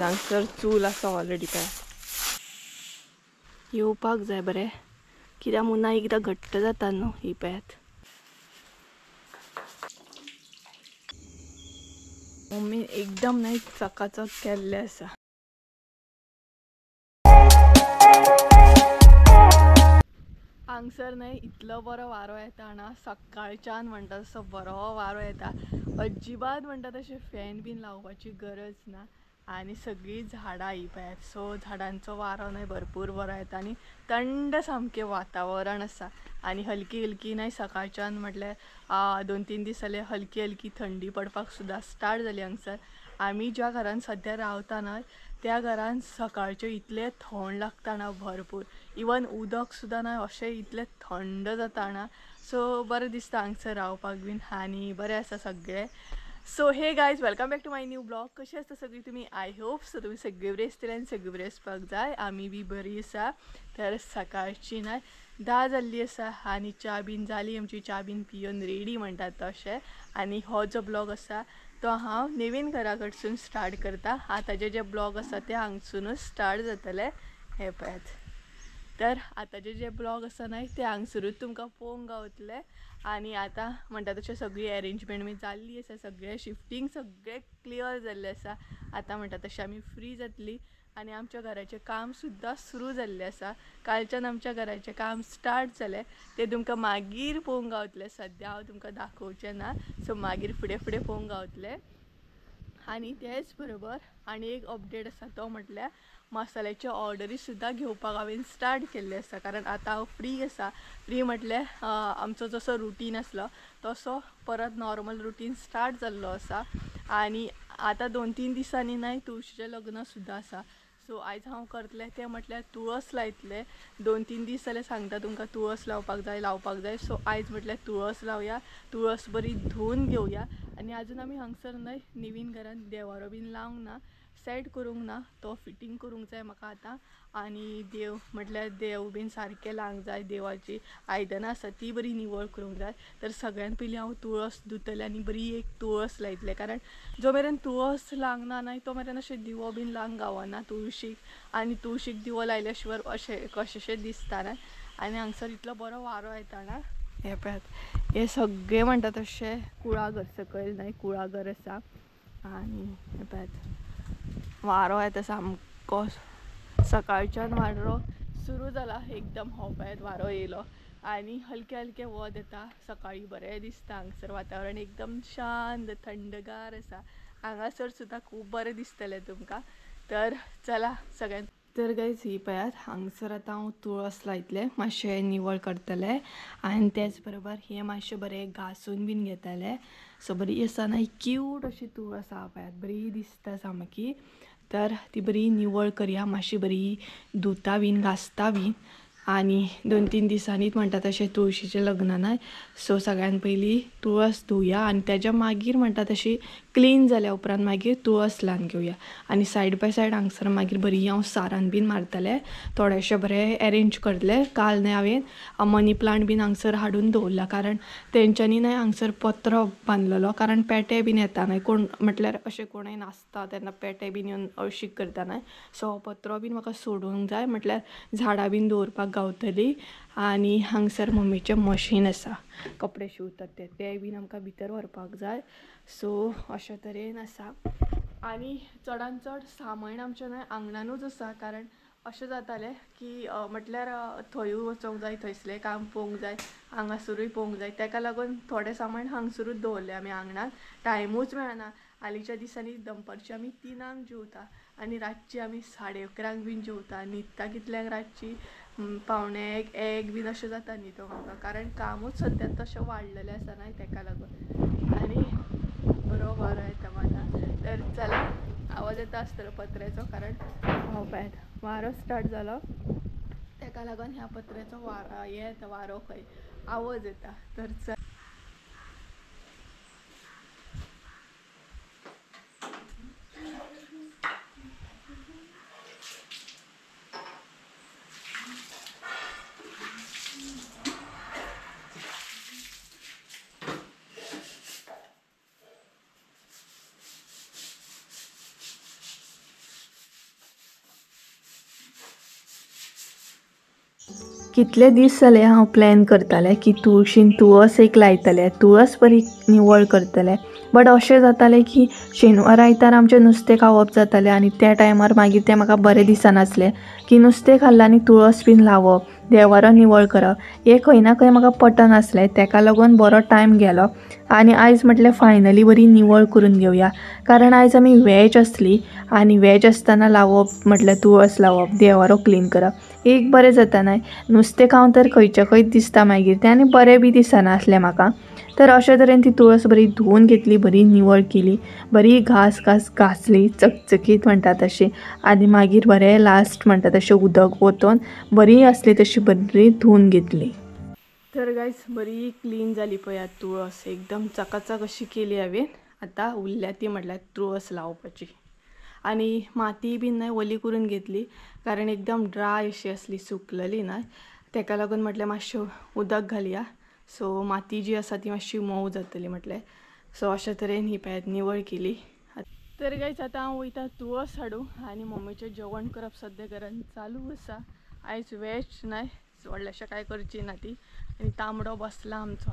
हांगसर चूल आसा ऑलरेडी काय येवपाक जाय बरें कित्याक मुना एकदां घट्ट जाता न्हू ही पॅत. मम्मी एकदम नाही चकाचक केल्ले आसा. हांगसर नाही इतलो बरो वारो येता ना सकाळच्यान म्हणटा तसो बरो वारो येता. अजिबात म्हणटा तशें फॅन बीन लावपाची गरज ना आनी सगळीं झाडां ही पळयात. सो झाडांचो वारो न्हय भरपूर बरो येता आनी थंड सामकें वातावरण आसा. आनी हलकी हलकी न्हय सकाळच्यान म्हटल्यार 2-3 दीस जाले हलकी हलकी थंडी पडपाक सुद्दां स्टार्ट जाली हांगसर. आमी ज्या घरान सद्या रावता न्हय त्या घरान सकाळचें इतलें थंड लागता ना भरपूर. इवन उदक सुद्दां न्हय अशें इतलें थंड जाता ना. सो बरें दिसता हांगसर रावपाक बीन आनी बरें आसा सगळें. So hey guys welcome back to my new blog. कशी आसता सगळीं तुमी? आय होप सो तुमी सगळीं बरी आसतली आनी सगळीं बरी आसपाक जाय. आमी बी बरी आसा. तर सकाळची न्हय 10 जाल्ली आसा आनी च्या बीन जाली आमची. च्या बीन पिवन रेडी म्हणटात तशें. आनी हो जो ब्लॉग आसा तो हांव नवीन घरा कडसून स्टार्ट करता. आतांचे जे ब्लॉग आसा ते हांगसूनच स्टार्ट जातले. हे पळयात. तर आतांचे जे ब्लॉग आसा न्हय ते हांगसरूच तुमकां पळोवंक गावतले. आनी आतां म्हणटा तशें सगळी अरेंजमेंट बी जाल्ली आसा. सगळें शिफ्टींग सगळें क्लियर जाल्लें आसा. आतां म्हणटा तशें आमी फ्री जातली आनी आमच्या घराचें काम सुद्दां सुरू जाल्लें आसा. कालच्यान आमच्या घराचें काम स्टार्ट जालें. तें तुमकां मागीर पळोवंक गावतलें. सद्या हांव तुमकां दाखोवचें ना. सो मागीर फुडें फुडें पळोवंक गावतलें. आनी तेच बरोबर आनी एक अपडेट आसा तो म्हटल्यार मसाल्याचे ऑर्डरी सुद्दां घेवपाक हांवें स्टार्ट केल्ले आसा. कारण आतां हांव फ्री आसा. फ्री म्हटल्यार आमचो जसो रुटीन आसलो तसो परत नॉर्मल रुटीन स्टार्ट जाल्लो आसा. आनी आतां 2-3 दिसांनी न्हय तुळशीचें लग्न सुद्दां आसा. सो आयज हांव करतलें तें म्हटल्यार तुळस लायतलें. 2-3 दीस जाले सांगता तुमकां तुळस लावपाक जाय. सो आयज म्हटल्यार तुळस लावया. तुळस बरी धुवन घेवया. आनी आजून आमी हांगसर न्हय नवीन घरान देवारो बीन लावंक ना. सेट करूंक ना. तो फिटींग करूंक जाय म्हाका आतां. आनी देव म्हटल्यार देव बीन सारकें लावंक जाय. देवाची आयदनां आसा ती बरी निवळ करूंक जाय. तर सगळ्यान पयलीं हांव तुळस धुतलें आनी बरी एक तुळस लायतलें. कारण जो मेरेन तुळस लावना न्हय तो मेरेन अशें दिवो बीन लावंक गावना तुळशीक. आनी तुळशीक दिवो लायल्या शिवाय अशें कशेंशें दिसता ना. आनी हांगसर इतलो बरो वारो येता ना. हे पळयात हे सगळें म्हणटा तशें कुळागर सकयल न्हय कुळागर आसा. आनी हे पळयात वारो येता सामको. सकाळच्यान वारो सुरू जाला एकदम. हो पळयात वारो येयलो आनी हलके हलके वत येता. सकाळीं बरें दिसता. हांगसर वातावरण एकदम शांत थंडगार आसा. हांगासर सुद्दां खूब बरें दिसतलें तुमकां. तर चला सगळ्यान तर गायज ही पळयात हांगसर आतां हांव तुळस लायतलें. मातशें निवळ करतलें आनी तेच बरोबर हें मातशें बरें घासून बीन घेतलें. सो बरी आसा ना क्यूट अशी तुळस आहा पळयात. बरी दिसता सामकी. तर ती बरी निवळ करया. मातशी बरी धुता बीन घासता बीन. आनी 2-3 दिसांनीच म्हणटा तशें तुळशीचें लग्न न्हय. सो सगळ्यान पयलीं तुळस धुवया आनी तेज्या मागीर म्हणटा तशी क्लीन जाल्या उपरांत मागीर तुळस लावन घेवया. आनी सायड बाय सायड हांगसर मागीर बरी हांव सारण बीन मारतलें. थोडेशें बरें अरेंज करतलें. काल न्हय हांवें मनी प्लांट बीन हांगसर हाडून दवरला. कारण तेंच्यांनी न्हय हांगसर पत्रो बांदलेलो. कारण पेटे बीन येता न्हय कोण म्हटल्यार अशें कोणय नासता तेन्ना पेटे बीन येवन अळशीक करता न्हय. सो पत्रो बीन म्हाका सोडूंक जाय म्हटल्यार झाडां बीन दवरपाक गावतली. आनी हांगसर मम्मीचें मशीन आसा कपडे शिंवतात तें बीन आमकां भितर व्हरपाक जाय. सो अशे तरेन आसा. आनी चडान चड सामान आमचें न्हय आंगणानूच आसा. कारण अशें जातालें की म्हटल्यार थंयूय वचोंक जाय थंयसलें काम पळोवंक जाय हांगासरूय पळोवंक जाय. ताका लागून थोडें सामान हांगसरूच दवरलें आमी आंगणान. टायमूच मेळना. हालींच्या दिसांनी दनपारची आमी 3 जेवता आनी रातची आमी 11:30 बीन जेवता. न्हिदता कितल्यांक रातची 12:45 बीन अशें जाता न्हिदूंक आमकां. कारण कामूच सद्या तशें वाडलेलें आसा न्हय ताका लागून. आनी बरो वारो येता म्हाका. तर चला आवाज येता आसतलो पत्र्याचो कारण हो पळयात वारो स्टार्ट जालो. ताका लागून ह्या पत्र्याचो वारो खंय आवाज येता. तर चल कितले दीस जाले हांव प्लॅन करतालें की तुळशीन तुळस एक लायतलें, तुळस बरी निवळ करतलें. बट अशें जातालें की शेनवार आयतार आमचें नुस्तें खावप जातालें आनी त्या टायमार मागीर तें म्हाका बरें दिसनासलें की नुस्तें खाल्लें आनी तुळस बीन लावप, देवारो निवळ करप, हें खंय ना खंय म्हाका पटनासलें. ताका लागून बरो टायम गेलो आनी आयज म्हटलें फायनली बरी निवळ करून घेवया. कारण आयज आमी वॅज आसली आनी वॅज आसतना लावप म्हटल्यार तुळस लावप, देवारो क्लीन करप एक बरें जाता न्हय. नुस्तें खावन तर खंयचें खंयच दिसता मागीर तें आनी बरें बी दिसनासलें म्हाका. तर अशे तरेन ती तुळस बरी धुवन घेतली, बरी निवळ केली, बरी घास घासली चकचकीत म्हणटा तशी आनी मागीर बरें लास्ट म्हणटा तशें उदक ओतून बरी आसली तशी बरी धुवन घेतली. तर गायज बरी क्लीन जाली पळयात तुळस, एकदम चकाचक अशी केली हांवें. आतां उरल्या ती म्हटल्यार तुळस लावपाची आनी माती बीन न्हय ओली करून घेतली कारण एकदम ड्राय अशी आसली, सुकलेली न्हय. ताका लागून म्हटल्यार मातशें उदक घालया सो माती जी आसा ती मातशी मोव जातली म्हटल्यार. सो अशे तरेन ही पळयात निवळ केली. तर गायज आतां हांव वयता तुळस हाडूं आनी मम्मीचें जेवण करप सद्या घरान चालू आसा. आयज वॅज न्हय, व्हडलेशें कांय करची ना ती आनी तांबडो बसला आमचो.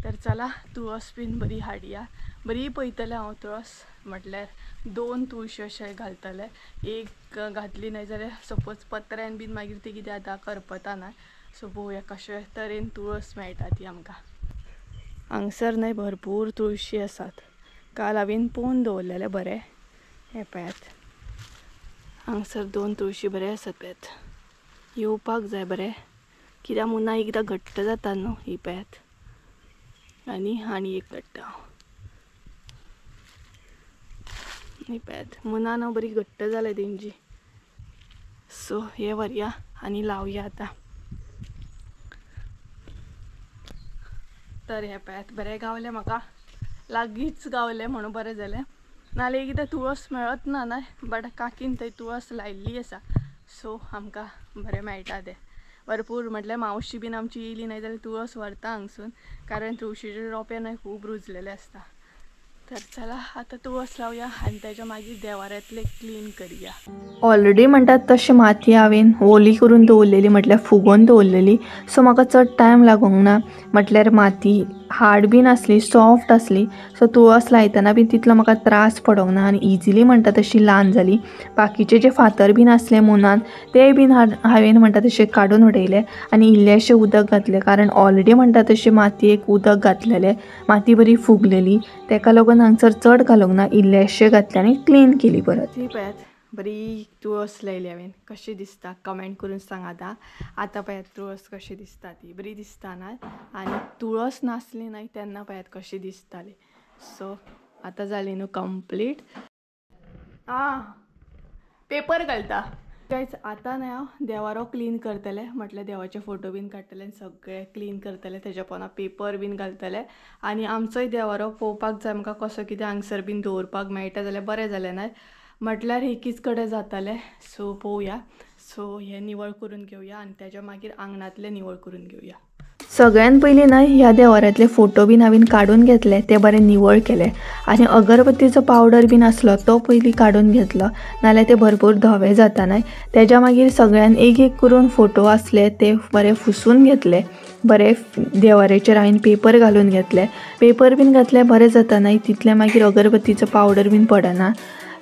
तर चला तुळस बीन बरी हाडया. बरी पळयतलें हांव तुळस, म्हटल्यार 2 तुळशी अशें घालतलें. एक घातली न्हय जाल्यार सपोज पत्र्यान बीन मागीर ती कितें जाता करपता न्हय. सो पळोवया कशे तरेन तुळस मेळटा ती आमकां. हांगसर न्हय भरपूर तुळशी आसात. काल हांवें पळोवन दवरलेले बरे. हे पळयात हांगसर 2 तुळशी बरे आसात पळयात. येवपाक जाय बरें कित्याक मुना एकदां घट्ट जाता न्हू. ही पळयात आनी एक घट्ट. ही पळयात मुना न्हू बरी घट्ट जाल्या तेंची. सो हे व्हरया आनी लावया आतां. तर हे पळयात बरें गावलें म्हाका, लागींच गावलें म्हणून बरें जालें. नाल्यार एकदां तुळस मेळत ना न्हय. बट काकीन थंय तुळस लायिल्ली आसा सो आमकां बरें मेळटा तें. भरपूर म्हटल्यार मावशी बीन आमची येयली न्हय जाल्यार तुळस व्हरता हांगसून कारण तुळशीचे रोंपे न्हय खूब रुजलेले आसता. तर चला आतां तुळस लावया आनी तेच्या मागीर देवाऱ्यांतले क्लीन करया. ऑलरेडी म्हणटात तशी माती हांवें ओली करून दवरलेली म्हटल्यार फुगोवन दवरलेली. सो म्हाका चड टायम लागोंक ना. म्हटल्यार माती हार्ड बीन आसली, सॉफ्ट आसली. सो तुळस लायतना बीन तितलो म्हाका त्रास पडोंक ना आनी इजिली म्हणटा तशी ल्हान जाली. बाकीचे जे फातर बीन आसले मुनान ते बीन हांवें म्हणटा तशें काडून उडयले आनी इल्लेशें उदक घातलें कारण ऑलरेडी म्हणटा तशें मातयेक उदक घातलेलें, माती बरी फुगलेली. ताका लागून हांगसर चड घालूंक ना, इल्लेशें घातलें आनी क्लीन केली परत. ती पळयात बरी तुळस लायली हांवें. कशी दिसता कमेंट करून सांगात. आतां पळयात तुळस कशी दिसता, ती बरी दिसता न्हय. आनी तुळस नासली न्हय तेन्ना पळयात कशी दिसताली. सो आतां जाली न्हू कंप्लीट. पेपर घालता गायज. आतां न्हय हांव देवारो क्लीन करतलें, म्हटल्यार देवाचे फोटो बीन काडटलें, सगळें क्लीन करतलें, तेच्या पोंदा पेपर बीन घालतलें आनी आमचोय देवारो पळोवपाक जाय म्हाका कसो कितें हांगसर बीन दवरपाक मेळटा जाल्यार बरें जालें न्हय. म्हटल्यार एकीच कडेन जातालें. सो पळोवया. सो हें निवळ करून घेवया आनी तेच्या मागीर आंगणांतलें निवळ करून घेवया. सगळ्यान पयलीं न्हय ह्या देवाऱ्यांतले फोटो बीन हांवें काडून घेतले, ते बरें निवळ केले आनी अगरबत्तीचो पावडर बीन आसलो तो पयलीं काडून घेतलो नाल्यार ते भरपूर धवे जाता न्हय. तेच्या मागीर सगळ्यान एक एक करून फोटो आसले ते बरें पुसून घेतले. बरें देवाऱ्याचेर हांवें पेपर घालून घेतले. पेपर बीन घातले बरें जाता न्हय, तितले मागीर अगरबत्तीचो पावडर बीन पडना.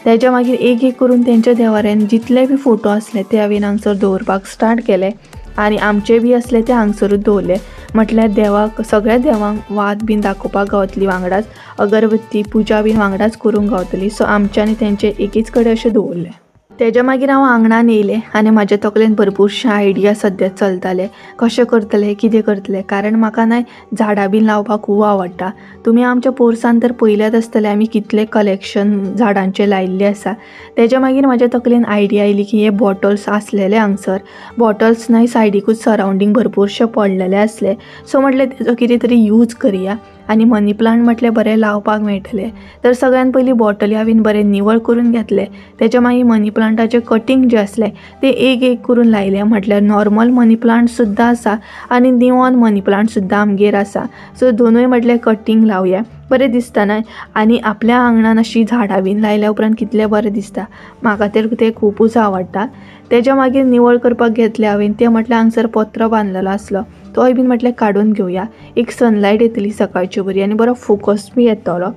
तेच्या मागीर एक एक करून तेंच्या देवाऱ्यान जितले बी फोटो आसले ते हांवें हांगसर दवरपाक स्टार्ट केले आनी आमचे बी असले ते हांगसरूच दवरले. म्हटल्यार देवाक सगळ्या देवांक वात बीन दाखोवपाक गावतली वांगडाच, अगरबत्ती पुजा बीन वांगडाच करूंक गावतली. सो आमचे आनी तेंचे एकीच कडेन अशें दवरले. तेच्या मागीर हांव आंगणान येयलें आनी म्हाज्या तकलेन भरपूरशे आयडिया सद्या चलताले कशें करतलें कितें करतलें. कारण म्हाका न्हय झाडां बीन लावपाक खूब आवडटा. तुमी आमच्या पोरसान तर पयल्यात आसतलें आमी कितलें कलेक्शन झाडांचें लायिल्लें आसा. तेच्या मागीर म्हाज्या तकलेन आयडिया आयली की हे बॉटल्स आसलेले हांगसर, बॉटल्स न्हय सायडीकूच सरावंडींग भरपूरशे पडलेले आसले. सो म्हटलें तेजो कितें तरी यूज करया आनी मनी प्लांट म्हटलें बरें लावपाक मेळटलें. तर सगळ्यान पयलीं बॉटली हांवें बरें निवळ करून घेतले. तेच्या मागीर मनी प्लांटाचे कटींग जे आसले ते एक एक करून लायले. म्हटल्यार नॉर्मल मनी प्लांट सुद्दां आसा आनी निवॉन मनी प्लांट सुद्दां आमगेर आसा. सो दोनूय म्हटल्यार कटींग लावया बरें दिसता न्हय. आनी आपल्या आंगणान अशी झाडां बीन लायल्या उपरांत कितलें बरें दिसता. म्हाका तर तें खुबूच आवडटा. तेच्या मागीर निवळ करपाक घेतलें हांवें तें म्हटल्यार हांगसर पत्रो बांदलेलो आसलो तोय बीन म्हटल्यार काडून घेवया. एक सनलायट येतली सकाळची बरी आनी बरो फोकस बी येतलो.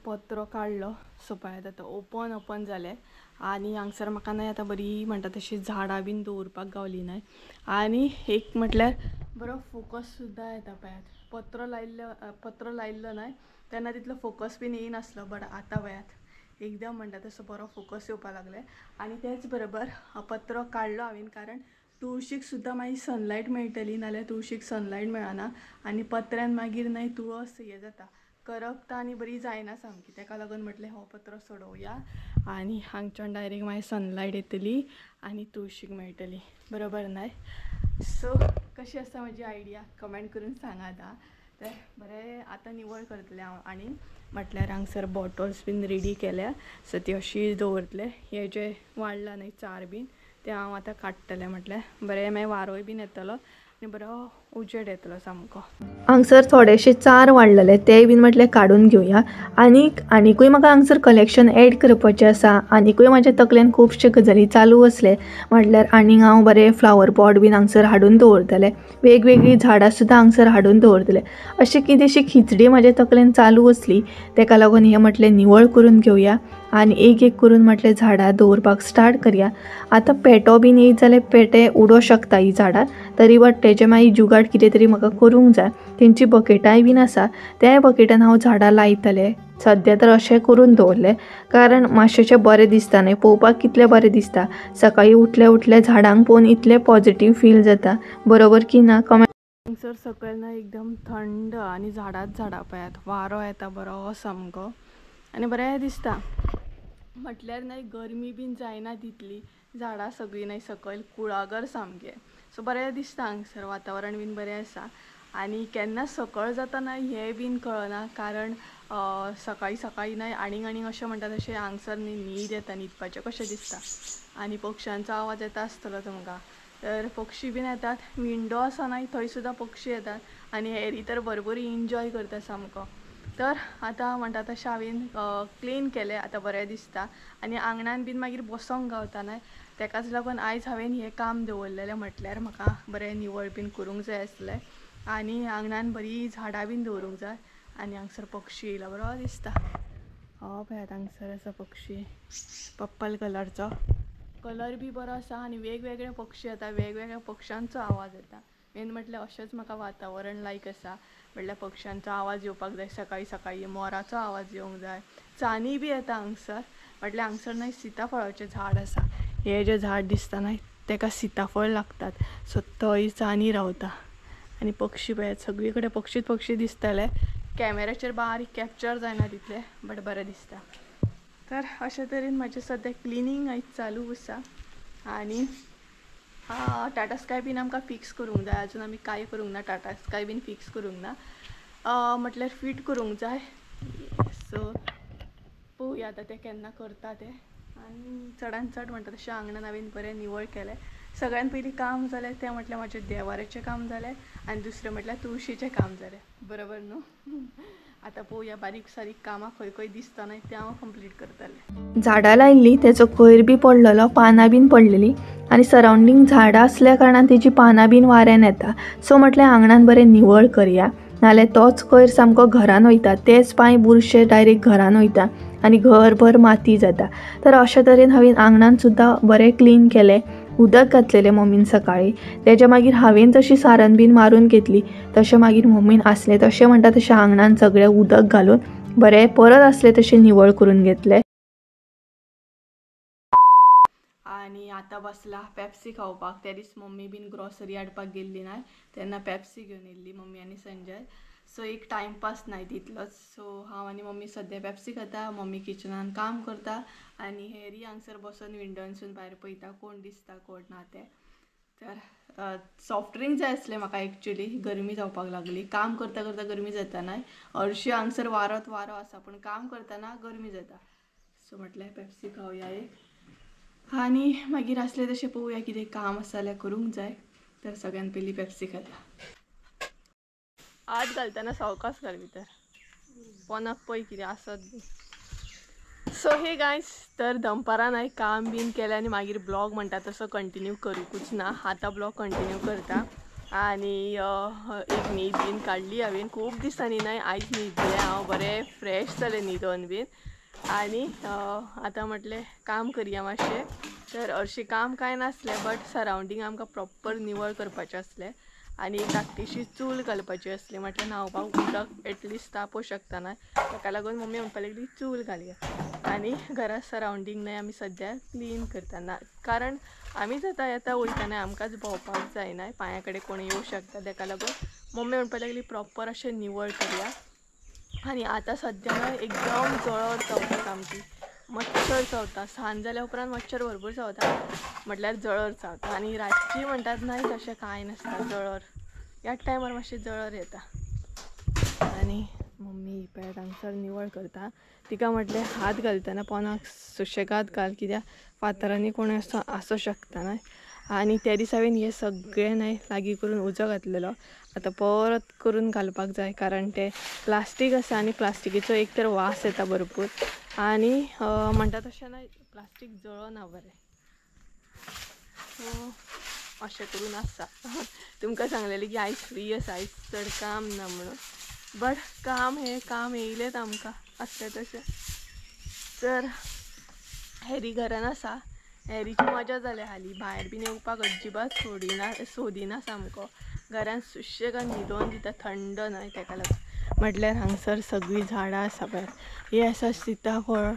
पत्रो काडलो सो पळयत आतां ओपन जालें आनी हांगसर म्हाका न्हय आतां बरी म्हणटा तशी झाडां बीन दवरपाक गावली न्हय. आनी एक म्हटल्यार बरो फोकस सुद्दां येता पळयात. पत्रो लायिल्लो न्हय तेन्ना तितलो फोकस बीन येयनासलो बट आतां पळयात एकदम म्हणटा तसो बरो फोकस येवपाक लागले. आनी तेच बरोबर पत्रो काडलो हांवें कारण तुळशीक सुद्दां मागीर सनलायट मेळटली नाल्यार तुळशीक सनलायट मेळना आनी पत्र्यान मागीर न्हय तुळस हें जाता करपता आनी बरी जायना सामकी. तेका लागून म्हटलें हो पत्रो सोडोवया आनी हांगच्यान डायरेक्ट मागीर सनलायट येतली आनी तुळशीक मेळटली बरोबर न्हय. सो कशी आसा म्हजी आयडिया कमेंट करून सांगात. तर बरें आतां निवळ करतलें हांव आनी म्हटल्यार हांगसर बॉटल्स बीन रेडी केल्या सो ती अशी दवरतलें. हे जे वाडला न्हय चार बीन ते हांव आतां काडटलें म्हटल्यार बरें मागीर वारोय बीन येतलो आनी बरो उजेड येतलो सामको. हांगसर थोडेशे चार वाडलेले ते बीन म्हटल्यार काडून घेवया. आनीकूय म्हाका हांगसर कलेक्शन एड करपाचें आसा. आनीकूय म्हाज्या तकलेन खुबशे गजाली चालू आसले म्हटल्यार आनीक हांव बरें फ्लावर पॉट बीन हांगसर हाडून दवरतलें. वेगवेगळी झाडां सुद्दां हांगसर हाडून दवरतलें. अशी कितेंशी खिचडी म्हाज्या तकलेन चालू आसली तेका लागून हें म्हटलें निवळ करून घेवया आनी एक एक करून म्हटलें झाडां दवरपाक स्टार्ट करया. आतां पेटो बीन येयत जाल्यार पेटे उडोवं शकता ही झाडां तरी बट तेजे मागीर जुगाड कितें तरी म्हाका करूंक जाय. तेंची बकेटाय बीन आसा त्या बकेटान हांव झाडां लायतलें. सद्या तर अशें करून दवरलें कारण मातशें बरें दिसता न्हय पळोवपाक कितलें बरें दिसता. सकाळी उठले झाडांक पळोवन इतलें पॉझिटीव फील जाता बरोबर की ना कमेंट. हांगसर सकयल ना एकदम थंड आनी झाडांच झाडां पळयात वारो येता बरो सामको आनी बरें दिसता. म्हटल्यार न्हय गरमी बीन जायना तितली झाडां सगळीं न्हय सकयल कुळागर सामकें सो बरें दिसता. हांगसर वातावरण बीन बरें आसा आनी केन्ना सकळ जाता न्हय हें बीन कळना कारण सकाळी न्हय आनीक अशें म्हणटा तशें हांगसर न्हीद येता न्हिदपाचें कशें दिसता आनी पक्ष्यांचो आवाज येता आसतलो तुमकां. तर पक्षी बीन येतात विंडो आसा न्हय थंय सुद्दां पक्षी येतात आनी हेरी तर भरपूर एन्जॉय करता सामको. तर आतां म्हणटा तशें हांवें क्लीन केलें आतां बरें दिसता आनी आंगणान बीन मागीर बसोंक गावता न्हय तेकाच लागून आयज हांवें हें काम दवरलेलें. म्हटल्यार म्हाका बरें निवळ बीन करूंक जाय आसलें आनी आंगणान बरी झाडां बीन दवरूंक जाय आनी हांगसर पक्षी येयला बरो दिसता. हो पळयात हांगसर आसा पक्षी पर्पल कलरचो कलर बी बरो आसा आनी वेगवेगळे पक्षी येता वेगवेगळ्या पक्ष्यांचो आवाज येता. मेन म्हटल्यार अशेंच म्हाका वातावरण लायक आसा म्हटल्यार पक्ष्यांचो आवाज येवपाक जाय सकाळी मोराचो आवाज येवंक जाय. चानी बी येता हांगसर म्हटल्यार हांगसर न्हय सिताफळाचें झाड आसा. हें जें झाड दिसता न्हय तेका सिताफळ लागतात सो थंय चानी रावता आनी पक्षी पळयात सगळी कडेन पक्षी दिसतले. कॅमेराचेर बारीक कॅप्चर जायना तितलें बट बरें दिसता. तर अशे तरेन म्हाजें सद्या क्लिनींग आयज चालू आसा आनी टाटा स्काय बीन आमकां फिक्स करूंक जाय. अजून आमी कांय करूंक ना टाटा स्काय बीन फिक्स करूंक ना म्हटल्यार फिट करूंक जाय. सो पळोवया आतां तें केन्ना करता तें. आनी चडान चड म्हणटा तशें आंगणान हांवें बरें निवळ केलें. सगळ्यान पयलीं काम जालें तें म्हटल्यार म्हाजें देवाऱ्याचें काम जालें आनी दुसरें म्हटल्यार तुळशीचें काम जालें बरोबर न्हू. आतां पळोवया बारीक सारीक कामां खंय खंय दिसता न्हय तें हांव कंप्लीट करतलें. झाडां लायिल्लीं तेचो कोयर बी पडलेलो पानां बीन पडलेलीं आनी सरावंडींग झाडां आसल्या कारणान तेजी पानां बीन वाऱ्यान येता. सो म्हटल्यार आंगणान बरें निवळ करया नाल्यार तोच कोयर सामको घरान वयता तेच पांय बुरशे डायरेक्ट घरान वयता आनी घरभर माती जाता. तर अशे तरेन हांवें आंगणान सुद्दां बरें क्लीन केलें. उदक घातलेलें मम्मीन सकाळी तेच्या मागीर हांवें तशी सारण बीन मारून घेतली तशें मागीर मम्मीन आसलें तशें म्हणटा तशें आंगणान सगळें उदक घालून बरें परत आसलें तशें निवळ करून घेतलें. आनी आतां बसला पेप्सी खावपाक. त्या दीस मम्मी बीन ग्रॉसरी हाडपाक गेल्ली न्हय तेन्ना पेप्सी घेवन येयल्ली मम्मी आनी संजय. सो एक टायमपास न्हय तितलोच सो हांव आनी मम्मी सद्या पेप्सी खाता मम्मी किचनान काम करता आनी हेरी हांगसर बसून विंडोनसून भायर पळयता कोण दिसता कोण ना तें. तर सॉफ्ट ड्रिंक जाय आसलें म्हाका एक्चुली गरमी जावपाक लागली. काम करता करता गरमी जाता न्हय हरशीं हांगसर वारो आसा पूण काम करतना गरमी जाता सो म्हटल्यार पेप्सी खावया एक आनी मागीर आसलें तशें पळोवया कितें काम आसा जाल्यार करूंक जाय. तर सगळ्यान पयलीं पेप्सी खाता. आत घालतना सावकास घाल भितर. पोनाक पळय कितें आसत बी. सो हे गायज, तर दनपारान हांवें काम बीन केलें आनी मागीर ब्लॉग म्हणटा तसो कंटिन्यू करूंकूच ना. आतां ब्लॉग कंटिन्यू करता. आनी एक न्हीद बीन काडली हांवें. खूब दिसांनी न्हय आयज न्हिदलें हांव, बरें फ्रेश जालें न्हिदोन बीन. आनी आतां म्हटलें काम करया मातशें. तर हरशीं काम कांय नासलें, बट सरावंडींग आमकां प्रॉपर निवळ करपाचें आसलें. आनी एक धाकटीशी चूल घालपाची असली, म्हटल्यार न्हावपाक उदक एटलिस्ट तापोवं शकता ना, ताका लागून मम्मी म्हणपाक लागली चूल घालया. आनी घरा सरावंडींग न्हय आमी सद्या क्लीन करतना, कारण आमी जाता येता वयतना आमकांच भोंवपाक जायना, पांया कडेन कोण येवं शकता. ताका लागून मम्मी म्हणपाक लागली प्रॉपर अशें निवळ करया. आनी आतां सद्या न्हय एकदम जळर चावता सामकी, मच्छर चावता. सांज जाल्या उपरांत मच्छर भरपूर चावता, म्हटल्यार जळर चावता. आनी रातची म्हणटात न्हय तशें कांय नासता, जळर ह्याच टायमार मातशें जळर येता. आनी मम्मी पळय हांगसर निवळ करता. तिका म्हटलें हात घालतना पोंदाक सुशेगाद घाल, कित्याक फातरांनी कोण आसूं शकता न्हय. आनी त्या दिसा हांवें हे सगळें न्हय लागीं करून उजो घातलेलो. आतां परत करून घालपाक जाय, कारण ते प्लास्टीक आसा आनी प्लास्टिकीचो एक तर वास येता भरपूर. आनी म्हणटा तशें न्हय प्लास्टीक जळना बरें. सो अशें करून आसा. तुमकां सांगलेलें की आयज फ्री आसा, आयज चड काम ना म्हणून. बट काम येयलेत आमकां आसलें तशें. तर हॅरी घरान आसा. हॅरीची मजा जाल्या हालीं, भायर बीन येवपाक अजिबात सोदिना सामको. घरान सुशेगाद न्हिदोन दिता, थंड न्हय ताका लागून. म्हटल्यार हांगसर सगळीं झाडां आसा पळय. हे आसा सीताफळ,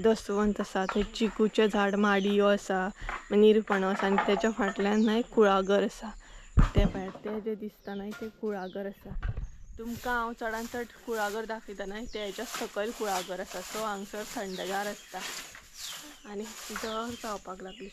दसवंत आसा, थंय चिकूचें झाड माडियो आसा, निरपणस, आनी तेच्या फाटल्यान न्हय कुळागर आसा. ते पळय ते जे दिसता न्हय ते कुळागर आसा. तुमकां हांव चडान चड कुळागर दाखयता न्हय, ते हेच्या सकयल कुळागर आसा. सो हांगसर थंडगार आसता. आनी जळर चावपाक लागली.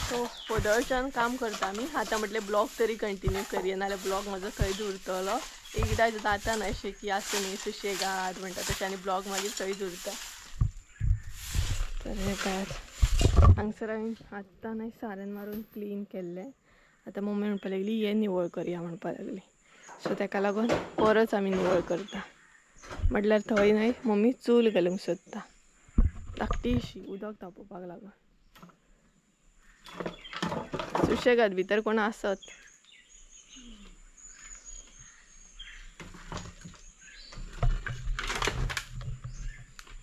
सो पोदळच्यान काम करता आमी. आतां म्हटलें ब्लॉग तरी कंटिन्यू करया, नाल्यार ब्लॉग म्हजो थंयच उरतलो. एकदां जाता न्हय अशें की आसूं न्ही सुशेगाद म्हणटा तशें, आनी ब्लॉग मागीर थंयच उरता. तर हे पळयात हांगसर हांवें आत्तां न्हय सारें मारून क्लीन केल्लें. आतां मम्मी म्हणपाक लागली हे निवळ करया म्हणपाक लागली. सो ताका लागून परत आमी निवळ करता. म्हटल्यार थंय न्हय मम्मी चूल घालूंक सोदता, धाकटीशी उदक तापोवपाक लागून. सुशेगाद भितर कोण आसत.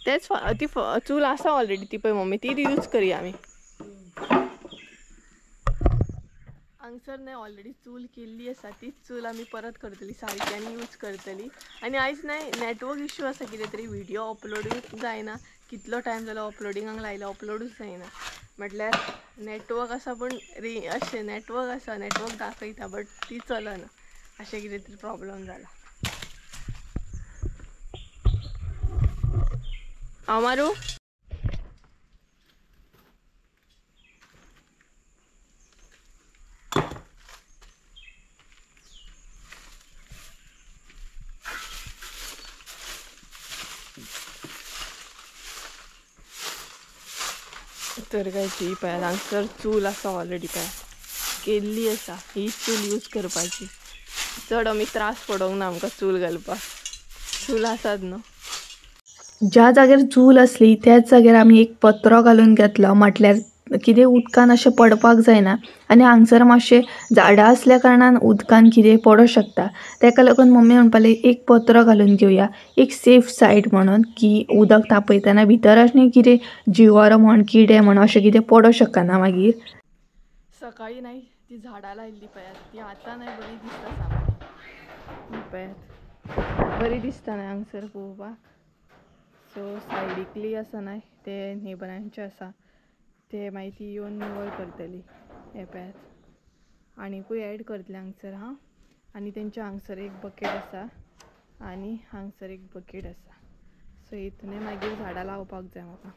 तेच ती चूल आसा ऑलरेडी ती पळय मम्मी, ती यूज करया आमी. हांगसर न्हय ऑलरेडी चूल केल्ली आसा, तीच चूल आमी परत करतली सारकी आनी यूज करतली. आनी आयज न्हय नॅटवर्क इश्यू आसा कितें तरी, व्हिडियो अपलोडूच जायना. कितलो टायम जालो अपलोडिंगाक लायला, अपलोडूच जायना. म्हटल्यार नॅटवर्क आसा पूण अशें नॅटवर्क आसा, नॅटवर्क दाखयता बट ती चलना, अशें कितें तरी प्रॉब्लम जाला. मारू तर काय ती पळय हांगसर चूल आसा ऑलरेडी पळय केल्ली आसा. ही चूल यूज करपाची, चड आमी त्रास पडोंक ना आमकां चूल घालपाक. चूल आसात न्हू. ज्या जाग्यार चूल असली त्याच जाग्यार आमी एक पत्रो घालून घेतलो, म्हटल्यार कितें उदकान अशें पडपाक जायना. आनी हांगसर मातशें झाडां असल्या कारणान उदकान कितें पडों शकता. ताका लागून मम्मी म्हणपाक लागली एक पत्रो घालून घेवया, एक सेफ सायड म्हणून, की उदक तापयतना भितर आनी कितें जिवारो म्हण किडे म्हण अशें कितें पडों शकना मागीर. सकाळीं न्हय ती झाडां लायिल्ली पळयात, ती आतां न्हय बरी दिसता सामकी पळयात, बरी दिसता न्हय हांगसर पळोवपाक. सो सायडीकली आसा न्हय ते नेबरांचे आसा, ते मागीर ती येवन निवळ करतली. हे पळयात आनीकूय एड करतले हांगसर हां. आनी तेंच्या हांगसर एक बकेट आसा आनी हांगसर एक बकेट आसा. सो हितून मागीर झाडां लावपाक जाय म्हाका.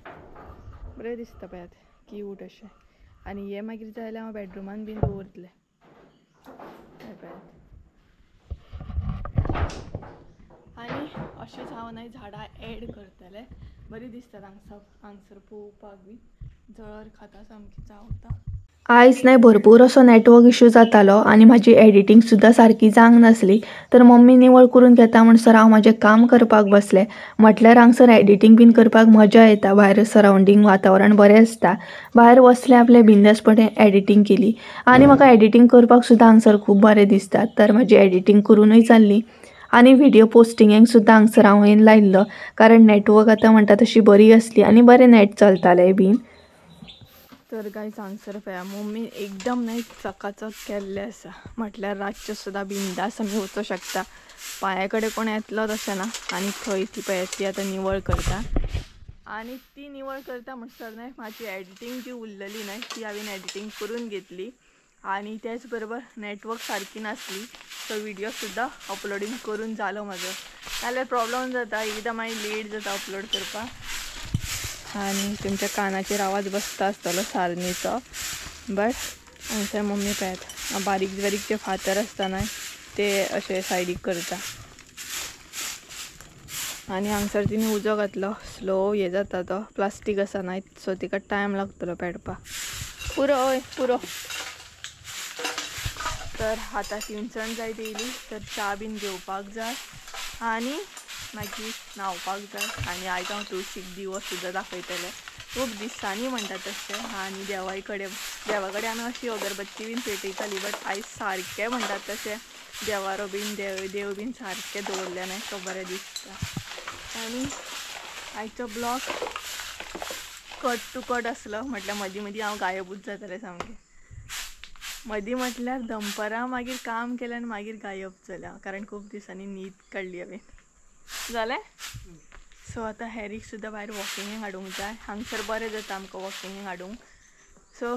बरें दिसता पळयात क्यूट अशें. आनी हे मागीर जाय जाल्यार हांव बेडरुमान बीन दवरतलें. हे पळयात आनी अशीच हांव न्हय झाडां एड करतलें. बरी दिसता हांगसर पळोवपाक बी. जळर खाता सामकी चावता. आयज नाही भरपूर असो नेटवर्क इश्यू जातालो आणि माझी एडिटींग सुद्धा सारकी जावंक नासली, तर मम्मी निवळ करून घेता म्हणसर हांव म्हजें काम करपाक बसलें. म्हटल्यार हांगसर एडिटींग बीन करपाक मजा येता. भायर सरावंडींग वातावरण बरें आसता, भायर बसलें आपलें बिंदासपणे एडिटींग केली आणि म्हाका एडिटींग करपाक सुद्दां हांगसर खूब बरें दिसता. तर म्हजी एडिटींग करूनय जाल्ली आणि व्हिडिओ पोस्टिंगेक सुद्दां हांगसर हांवें लायिल्लो, कारण नेटवर्क आतां म्हणटा तशी बरी आसली आणि बरें नेट चलतालें बीन. तर गायज हांगसर पळया मम्मी एकदम नाही चकाचक केल्लें आसा. म्हटल्यार रातचें सुद्दां बिंदास आमी वचूं शकता. पांया कडेन कोण येतलो तशें ना. आणि थंय ती पळय ती आतां निवळ करता आणि ती निवळ करता म्हणसर न्हय म्हाजी एडिटींग जी उरलेली न्हय ती हांवें एडिटींग करून घेतली. आणि त्याच बरोबर नेटवर्क सारकी नासली, तो व्हिडिओ सुद्दां अपलोडींग करून जालो म्हजो. नाल्यार प्रॉब्लेम जाता एकदां मागीर लेट जाता अपलोड करपाक. आणि तुमच्या कानाचेर आवाज बसता आसतलो सारनीचो. बट हांगसर मम्मी पळयात बारीक बारीक जे फातर आसता न्हय ते अशे सायडीक करता. आणि हांगसर तिने उजो घातलो, स्लो हे जाता तो प्लास्टीक आसा न्हय सो तिका टायम लागतलो पेटपाक. पुरो हय पुरो. तर आतां तिनसण जायत येयली, तर च्या बीन घेवपाक जाय आणि मागीर न्हावपाक जाय. आणि आयज हांव तुळशीक दिवो सुद्दां दाखयतलें. खूब दिसांनी म्हणटा तशें. आणि देवा कडेन आमी अशी अगरबत्ती बीन पेटयताली, बट आयज सारकें म्हणटात तशें देवारो बीन देव बीन सारकें दवरलें न्हय तो बरें दिसता. आणि आयचो ब्लॉग कट टू कट आसलो, म्हटल्यार मदीं मदीं हांव गायबूच जातालें सामकें. मदीं म्हटल्यार दनपारां मागीर काम केलें आनी मागीर गायब जालें, कारण खूब दिसांनी न्हीद काडली हांवें. जालें. सो आतां हेरीक सुद्दां भायर वॉकिंगेक हाडूंक जाय. हांगसर बरें जाता आमकां वॉकिंगेक हाडूंक. सो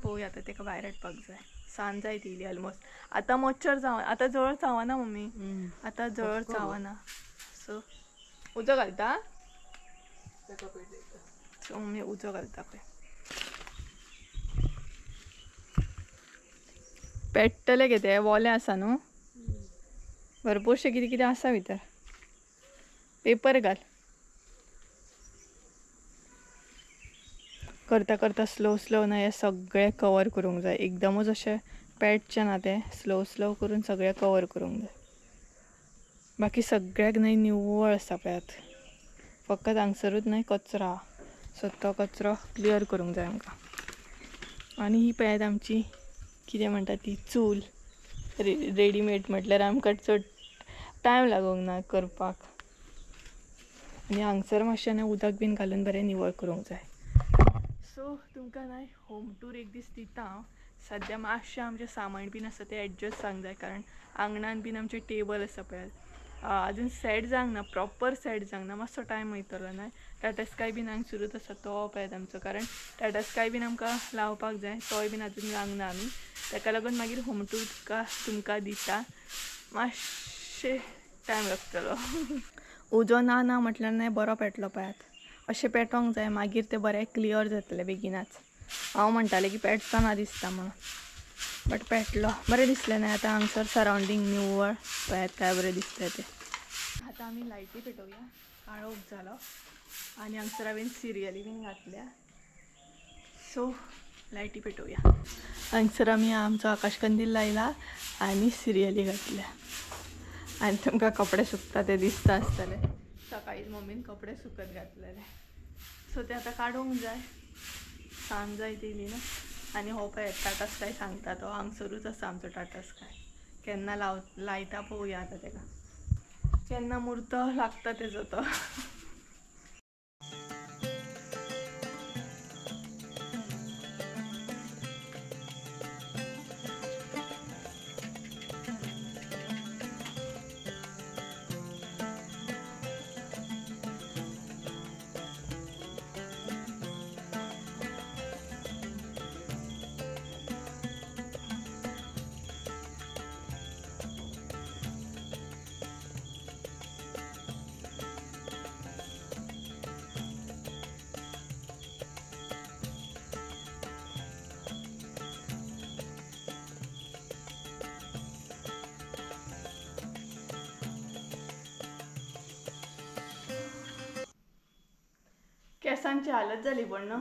पळोवया आतां ताका भायर हाडपाक जाय. सांज जायत येयली ऑलमोस्ट. आतां मच्छर आतां जवळ चावना मम्मी, आतां जवळ चावना. सो उजो घालता. सो मम्मी उजो घालता पळय. पेट्टले गे ते वोलें आसा न्हू, भरपूरशें कितें कितें आसा भितर. पेपर घाल. करता करता स्लो स्लो ना हे सगळें कवर करूंक जाय. एकदमच अशें पेटचें ना तें, स्लो स्लो करून सगळें कवर करूंक जाय. बाकी सगळ्याक न्हय निव्वळ आसा पळयात. फकत हांगसरूच न्हय कचरो आहा, सो तो कचरो क्लियर करूंक जाय आमकां. आणि ही पळयात आमची कितें म्हणटा ती चूल रेडीमेड, म्हटल्यार आमकां चड टायम लागूंक ना करपाक. आणि हांगसर मातशें न्हय उदक बीन घालून बरें निवळ करूंक जाय. सो तुमकां न्हय होम टूर एक दीस दिता हांव. सद्या मातशें आमचें सामान बीन आसा तें एडजस्ट जावंक जाय, कारण आंगणान बीन आमचें टेबल आसा पळयात, अजून सेट जावंक ना, प्रॉपर सेट जावंक ना, मातसो टायम वयतलो न्हय. टाटा स्काय बीन हांगसरूच आसा तो पळयात आमचो, कारण टाटा स्काय बीन आमकां लावपाक जाय, तोय बीन अजून लावंक ना आमी. ताका लागून मागीर होम टूर तुमकां दिता. मातशें टायम लागतलो. उजो ना ना म्हटल्यार न्हय बरो पेटलो पळयात. अशें पेटोंक जाय, मागीर तें बरें क्लियर जातलें बेगीनाच. हांव म्हणटालें की पेटतना दिसता म्हणून, बट पेटलो. बरें दिसलें न्हय आतां हांगसर सरावंडींग निवळ पळयात काय बरें दिसता तें. आतां आमी लायटी पेटोवया. काळोख जालो आणि हांगसर हांवें सिरियली बीन घातल्या. सो लायटी पेटोवया. हांगसर आमी आमचो आकाशकंदील लायला आणि सिरियली घातल्या. आणि तुमकां कपडे सुकता ते दिसता आसतले. सकाळीच मम्मीन कपडे सुकत घातलेले, सो ते आतां काडूंक जाय. सांज जायत येयली ना. आणि हो पळय टाटा स्काय सांगता तो हांगसरूच आसा आमचो टाटा स्काय. केन्ना लायता पळोवया आतां तेका, केन्ना मुर्त लागता तेजो तो. केसांची हालत झाली पण ना,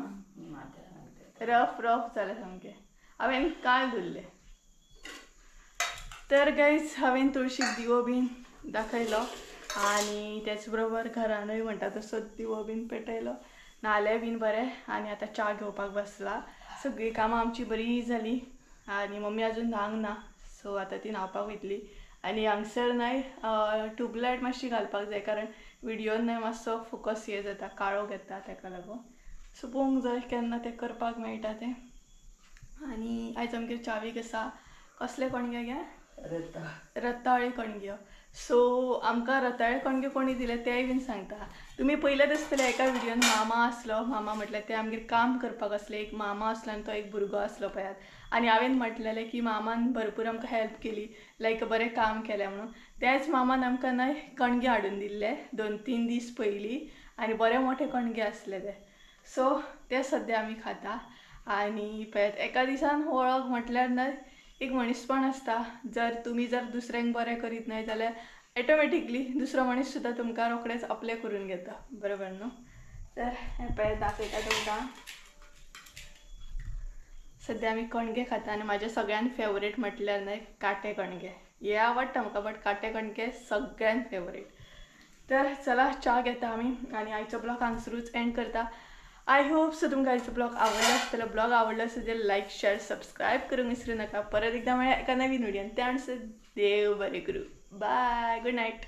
रफ जालें सामकें. हांवें काल धुल्ले. तर गायज हांवें तुळशीक दिवो बीन दाखयलो आनी त्याच बरोबर घरानूय म्हणटा तसो दिवो बीन पेटयलो. नाले बीन बरें आनी आतां च्या घेवपाक बसला. सगळीं कामां आमची बरी जाली आनी मम्मी अजून न्हांक ना सो आतां ती न्हावपाक वयतली. आनी हांगसर न्हय ट्यूबलायट मातशी घालपाक जाय कारण व्हिडियोन न्हय मातसो फोकस हे जाता काळोख येता ताका लागून. सो पळोवंक जाय केन्ना तें करपाक मेळटा तें. आनी आयज आमगेर चावेक आसा कसले कणगे गे रताळे कणग्यो. सो आमकां रताळे कणगे कोणी दिले तेय बीन सांगता. तुमी पयलेच आसतले एका व्हिडियोन मामा आसलो. मामा म्हटल्यार ते आमगेर काम करपाक आसले. एक मामा आसलो आनी तो एक भुरगो आसलो पळयात. आनी हांवें म्हटलेलें की मामान भरपूर आमकां हेल्प केली लायक बरें काम केलें म्हणून. त्याच मामान आमकां न्हय कणगे हाडून दिल्ले 2-3 दीस पयलीं आनी बरे मोठे कणगे आसले ते. सो ते सद्या आमी खाता. आनी पळयात एका दिसान वळख म्हटल्यार न्हय एक मनीसपण आसता. जर तुमी दुसऱ्यांक बरें करीत न्हय जाल्यार ऑटोमॅटिकली दुसरो मनीस सुद्दां तुमकां रोखडेंच आपलें करून घेता. बरोबर न्हू. तर हें पळय दाखयता तुमकां. सद्या आमी कणगे खाता आनी म्हाजे सगळ्यान फेवरेट म्हटल्यार न्हय काटे कणगे. हे आवडटा म्हाका बट काटे कणगे सगळ्यान फेवरेट. तर चला च्या घेता आमी आनी आयचो ब्लॉग हांगसरूच एंड करता. आय होप सो तुमकां आयचो ब्लॉग आवडलो आसतलो. ब्लॉग आवडलो आसत जाल्यार लायक शेअर सबस्क्रायब करूंक विसरूं नाका. परत एकदा मेळया एका नवीन व्हिडियोन. त्या म्हणसर देव बरें करूं. बाय. Good night.